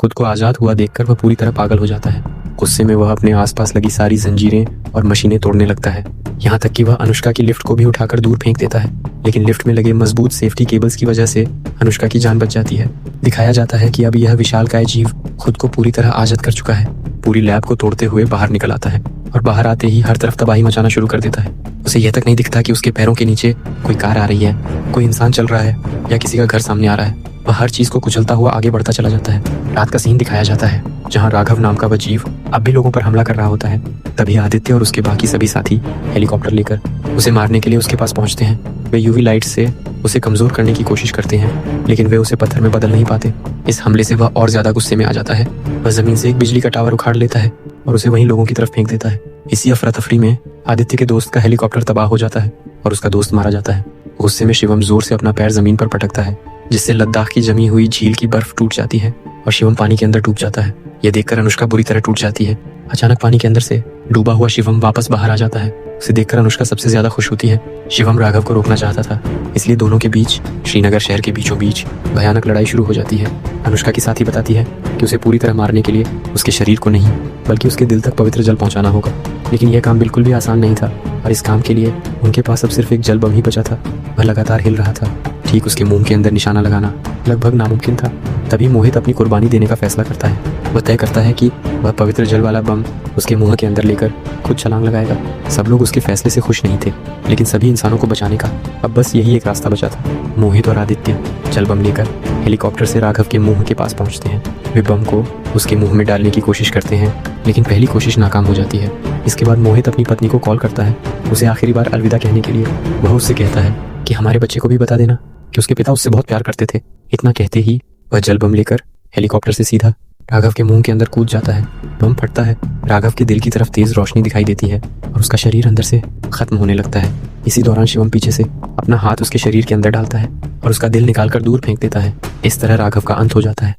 खुद को आज़ाद हुआ देखकर वह पूरी तरह पागल हो जाता है। गुस्से में वह अपने आसपास लगी सारी जंजीरें और मशीनें तोड़ने लगता है। यहाँ तक कि वह अनुष्का की लिफ्ट को भी उठाकर दूर फेंक देता है, लेकिन लिफ्ट में लगे मजबूत सेफ्टी केबल्स की वजह से अनुष्का की जान बच जाती है। दिखाया जाता है कि अब यह विशालकाय जीव खुद को पूरी तरह आज़ाद कर चुका है। पूरी लैब को तोड़ते हुए बाहर निकल आता है और बाहर आते ही हर तरफ तबाही मचाना शुरू कर देता है। उसे यह तक नहीं दिखता कि उसके पैरों के नीचे कोई कार आ रही है, कोई इंसान चल रहा है या किसी का घर सामने आ रहा है। वह हर चीज को कुचलता हुआ आगे बढ़ता चला जाता है। रात का सीन दिखाया जाता है जहां राघव नाम का वह जीव अब भी लोगों पर हमला कर रहा होता है। तभी आदित्य और उसके बाकी सभी साथी हेलीकॉप्टर लेकर उसे मारने के लिए उसके पास पहुंचते हैं। वे यूवी लाइट से उसे कमजोर करने की कोशिश करते हैं, लेकिन वे उसे पत्थर में बदल नहीं पाते। इस हमले से वह और ज्यादा गुस्से में आ जाता है। वह जमीन से एक बिजली का टावर उखाड़ लेता है और उसे वहीं लोगों की तरफ फेंक देता है। इसी अफरा तफरी में आदित्य के दोस्त का हेलीकॉप्टर तबाह हो जाता है और उसका दोस्त मारा जाता है। गुस्से में शिवम जोर से अपना पैर जमीन पर पटकता है, जिससे लद्दाख की जमी हुई झील की बर्फ टूट जाती है और शिवम पानी के अंदर डूब जाता है। यह देखकर अनुष्का बुरी तरह टूट जाती है। अचानक पानी के अंदर से डूबा हुआ शिवम वापस बाहर आ जाता है। उसे देखकर अनुष्का सबसे ज्यादा खुश होती है। शिवम राघव को रोकना चाहता था, इसलिए दोनों के बीच श्रीनगर शहर के बीचों बीच भयानक लड़ाई शुरू हो जाती है। अनुष्का की साथी बताती है कि उसे पूरी तरह मारने के लिए उसके शरीर को नहीं बल्कि उसके दिल तक पवित्र जल पहुंचाना होगा, लेकिन यह काम बिल्कुल भी आसान नहीं था और इस काम के लिए उनके पास अब सिर्फ एक जल बम ही बचा था। वह लगातार हिल रहा था। ठीक उसके मुंह के अंदर निशाना लगाना लगभग नामुमकिन था। तभी मोहित अपनी कुर्बानी देने का फैसला करता है। वह तय करता है कि वह पवित्र जल वाला बम उसके मुंह के अंदर लेकर खुद छलांग लगाएगा। सब लोग उसके फैसले से खुश नहीं थे, लेकिन सभी इंसानों को बचाने का अब बस यही एक रास्ता बचा था। मोहित और आदित्य जल बम लेकर हेलीकॉप्टर से राघव के मुंह के पास पहुंचते हैं। वे बम को उसके मुंह में डालने की कोशिश करते हैं, लेकिन पहली कोशिश नाकाम हो जाती है। इसके बाद मोहित अपनी पत्नी को कॉल करता है, उसे आखिरी बार अलविदा कहने के लिए। वह उससे कहता है कि हमारे बच्चे को भी बता देना कि उसके पिता उससे बहुत प्यार करते थे। इतना कहते ही वह जल बम लेकर हेलीकॉप्टर से सीधा राघव के मुंह के अंदर कूद जाता है। बम फटता है। राघव के दिल की तरफ तेज रोशनी दिखाई देती है और उसका शरीर अंदर से खत्म होने लगता है। इसी दौरान शिवम पीछे से अपना हाथ उसके शरीर के अंदर डालता है और उसका दिल निकालकर दूर फेंक देता है। इस तरह राघव का अंत हो जाता है।